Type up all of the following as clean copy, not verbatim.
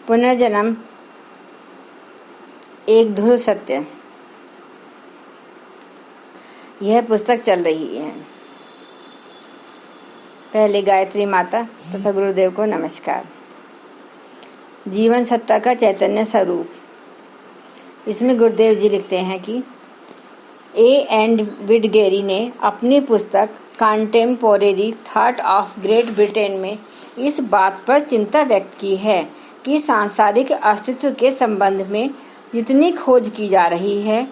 पुनर्जन्म एक ध्रुव सत्य। यह पुस्तक चल रही है। पहले गायत्री माता तथा गुरुदेव को नमस्कार। जीवन सत्ता का चैतन्य स्वरूप। इसमें गुरुदेव जी लिखते हैं कि एंड विडगेरी ने अपनी पुस्तक contemporary thought of great Britain में इस बात पर चिंता व्यक्त की है कि सांसारिक अस्तित्व के संबंध में जितनी खोज की जा रही है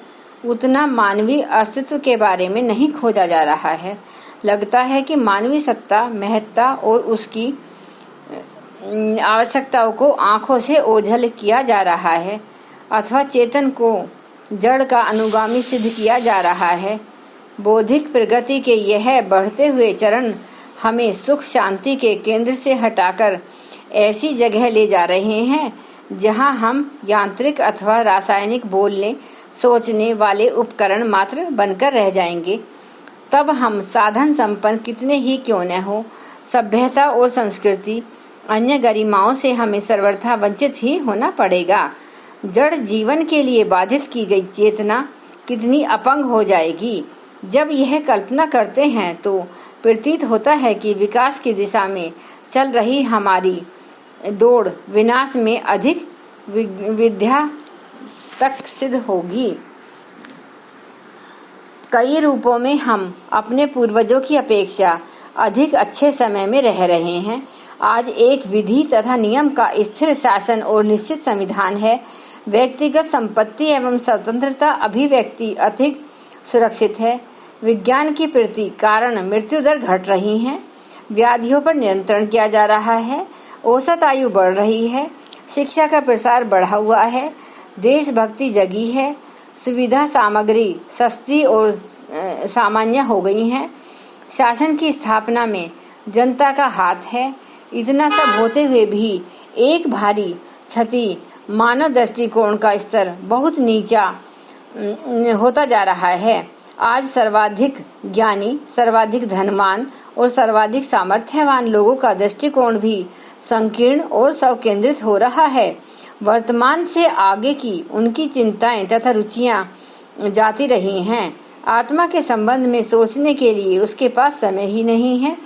उतना मानवीय अस्तित्व के बारे में नहीं खोजा जा रहा है। लगता है कि मानवीय सत्ता, महत्ता और उसकी आवश्यकताओं को आंखों से ओझल किया जा रहा है अथवा चेतन को जड़ का अनुगामी सिद्ध किया जा रहा है। बौद्धिक प्रगति के यह बढ़ते हुए चरण हमें सुख शांति के केंद्र से हटाकर ऐसी जगह ले जा रहे हैं जहां हम यांत्रिक अथवा रासायनिक बोलने सोचने वाले उपकरण मात्र बनकर रह जाएंगे। तब हम साधन संपन्न कितने ही क्यों न हो, सभ्यता और संस्कृति अन्य गरिमाओं से हमें सर्वथा वंचित ही होना पड़ेगा। जड़ जीवन के लिए बाधित की गई चेतना कितनी अपंग हो जाएगी। जब यह कल्पना करते हैं तो प्रतीत होता है कि विकास की दिशा में चल रही हमारी दौड़ विनाश में अधिक विद्या तक सिद्ध होगी। कई रूपों में हम अपने पूर्वजों की अपेक्षा अधिक अच्छे समय में रह रहे हैं। आज एक विधि तथा नियम का स्थिर शासन और निश्चित संविधान है। व्यक्तिगत संपत्ति एवं स्वतंत्रता अभिव्यक्ति अधिक सुरक्षित है। विज्ञान की प्रति कारण मृत्यु दर घट रही है। व्याधियों पर नियंत्रण किया जा रहा है। औसत आयु बढ़ रही है। शिक्षा का प्रसार बढ़ा हुआ है। देशभक्ति जगी है। सुविधा सामग्री सस्ती और सामान्य हो गई है। शासन की स्थापना में जनता का हाथ है। इतना सब होते हुए भी एक भारी क्षति मानव दृष्टिकोण का स्तर बहुत नीचा होता जा रहा है। आज सर्वाधिक ज्ञानी, सर्वाधिक धनवान और सर्वाधिक सामर्थ्यवान लोगों का दृष्टिकोण भी संकीर्ण और स्वकेंद्रित हो रहा है। वर्तमान से आगे की उनकी चिंताएं तथा रुचियां जाती रही हैं। आत्मा के संबंध में सोचने के लिए उसके पास समय ही नहीं है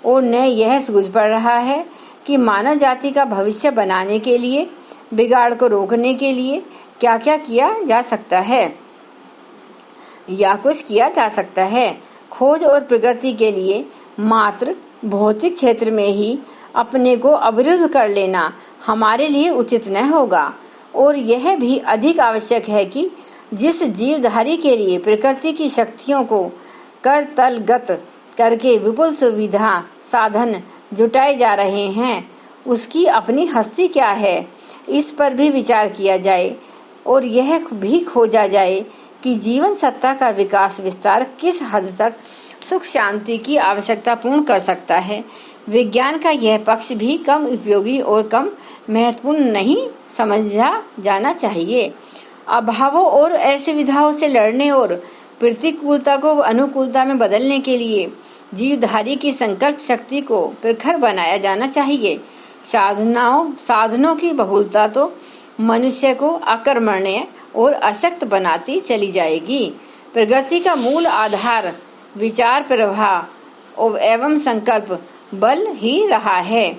और न यह सूझ पड़ रहा है कि मानव जाति का भविष्य बनाने के लिए, बिगाड़ को रोकने के लिए क्या क्या किया जा सकता है या कुछ किया जा सकता है। खोज और प्रगति के लिए मात्र भौतिक क्षेत्र में ही अपने को अवरुद्ध कर लेना हमारे लिए उचित न होगा और यह भी अधिक आवश्यक है कि जिस जीवधारी के लिए प्रकृति की शक्तियों को करतलगत करके विपुल सुविधा साधन जुटाए जा रहे हैं उसकी अपनी हस्ती क्या है, इस पर भी विचार किया जाए और यह भी खोजा जाए कि जीवन सत्ता का विकास विस्तार किस हद तक सुख शांति की आवश्यकता पूर्ण कर सकता है। विज्ञान का यह पक्ष भी कम उपयोगी और कम महत्वपूर्ण नहीं समझा जाना चाहिए। अभावों और असुविधाओं से लड़ने और प्रतिकूलता को अनुकूलता में बदलने के लिए जीवधारी की संकल्प शक्ति को प्रखर बनाया जाना चाहिए। साधनों की बहुलता तो मनुष्य को अकर्मण्य और अशक्त बनाती चली जाएगी। प्रगति का मूल आधार विचार प्रवाह एवं संकल्प बल ही रहा है।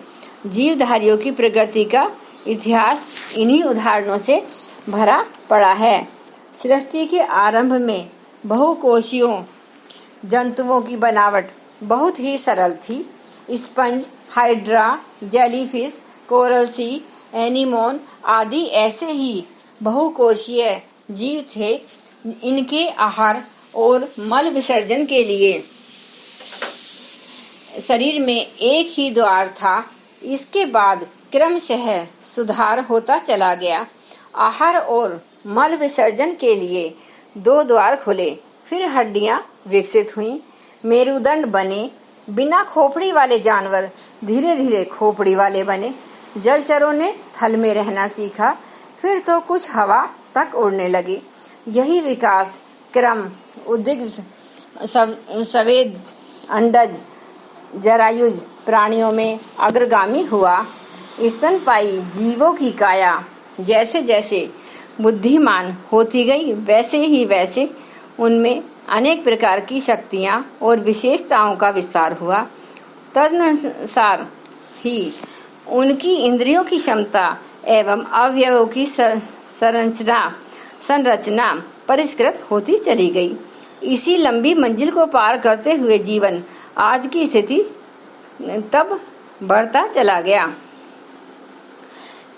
जीवधारियों की प्रगति का इतिहास इन्हीं उदाहरणों से भरा पड़ा है। सृष्टि के आरंभ में बहुकोशियों जंतुओं की बनावट बहुत ही सरल थी। स्पंज, हाइड्रा, जेलीफिश, कोरल सी, एनीमोन आदि ऐसे ही बहुकोशीय जीव थे। इनके आहार और मल विसर्जन के लिए शरीर में एक ही द्वार था। इसके बाद क्रमशः सुधार होता चला गया। आहार और मल विसर्जन के लिए 2 द्वार खुले, फिर हड्डियां विकसित हुईं, मेरुदंड बने। बिना खोपड़ी वाले जानवर धीरे धीरे खोपड़ी वाले बने। जलचरों ने थल में रहना सीखा, फिर तो कुछ हवा तक उड़ने लगे। यही विकास क्रम उद्भिज, सवेद, अंडज, जरायुज प्राणियों में अग्रगामी हुआ। स्तनपायी जीवों की काया जैसे जैसे बुद्धिमान होती गई वैसे ही वैसे उनमें अनेक प्रकार की शक्तियां और विशेषताओं का विस्तार हुआ। तदनुसार ही उनकी इंद्रियों की क्षमता एवं अवयवों की संरचना परिष्कृत होती चली गई। इसी लंबी मंजिल को पार करते हुए जीवन आज की स्थिति तब बढ़ता चला गया।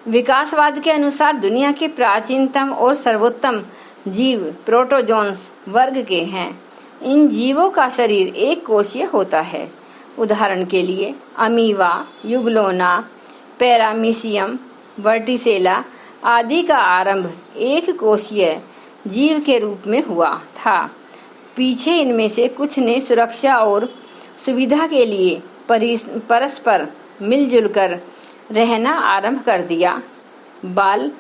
विकासवाद के अनुसार दुनिया के प्राचीनतम और सर्वोत्तम जीव प्रोटोजोन्स वर्ग के हैं। इन जीवों का शरीर एक कोशीय होता है। उदाहरण के लिए अमीबा, युगलोना, पैरामीशियम, वर्टिसेला आदि का आरंभ एक कोशीय जीव के रूप में हुआ था। पीछे इनमें से कुछ ने सुरक्षा और सुविधा के लिए परस्पर मिलजुल कर रहना आरंभ कर दिया। बाल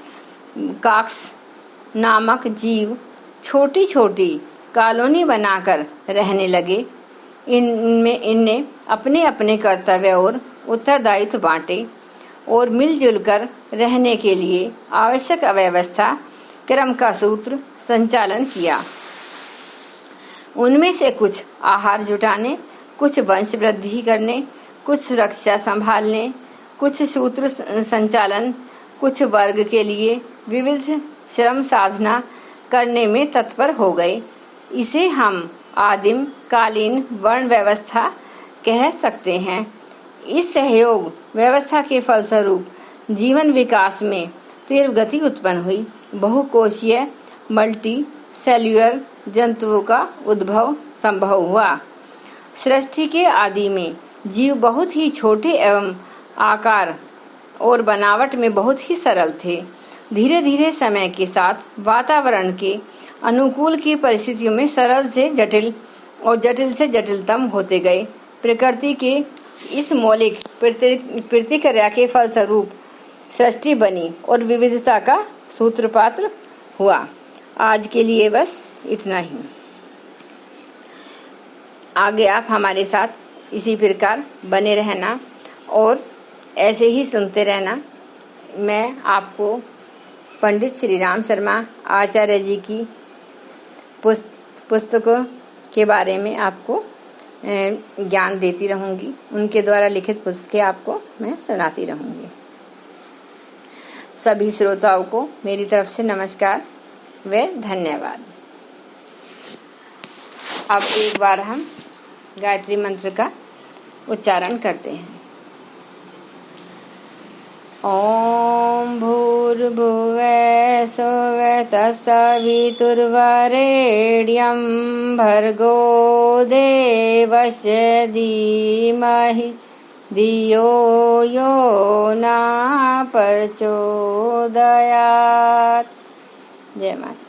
काक्स नामक जीव छोटी छोटी कॉलोनी बनाकर रहने लगे। इनने अपने अपने कर्तव्य और उत्तरदायित्व बांटे और मिलजुल कर रहने के लिए आवश्यक अव्यवस्था क्रम का सूत्र संचालन किया। उनमें से कुछ आहार जुटाने, कुछ वंश वृद्धि करने, कुछ सुरक्षा संभालने, कुछ सूत्र संचालन, कुछ वर्ग के लिए विविध श्रम साधना करने में तत्पर हो गए। इसे हम आदिम कालीन वर्ण व्यवस्था कह सकते हैं। इस सहयोग व्यवस्था के फलस्वरूप जीवन विकास में तीव्र गति उत्पन्न हुई। बहुकोशीय मल्टी सेल्युलर जंतुओं का उद्भव संभव हुआ। सृष्टि के आदि में जीव बहुत ही छोटे एवं आकार और बनावट में बहुत ही सरल थे। धीरे धीरे समय के साथ वातावरण के अनुकूल की परिस्थितियों में सरल से जटिल और जटिल से जटिलतम होते गए। प्रकृति के इस मौलिक प्रतिक्रिया के फलस्वरूप सृष्टि बनी और विविधता का सूत्रपात्र हुआ। आज के लिए बस इतना ही। आगे आप हमारे साथ इसी प्रकार बने रहना और ऐसे ही सुनते रहना। मैं आपको पंडित श्री राम शर्मा आचार्य जी की पुस्तकों के बारे में आपको ज्ञान देती रहूंगी। उनके द्वारा लिखित पुस्तकें आपको मैं सुनाती रहूंगी। सभी श्रोताओं को मेरी तरफ से नमस्कार व धन्यवाद। अब एक बार हम गायत्री मंत्र का उच्चारण करते हैं। ओम भूर्भुवः स्वः तत्सवितुर्वरेण्यं भर्गो देवस्य धीमहि धियो यो न प्रचोदयात्। जय माता।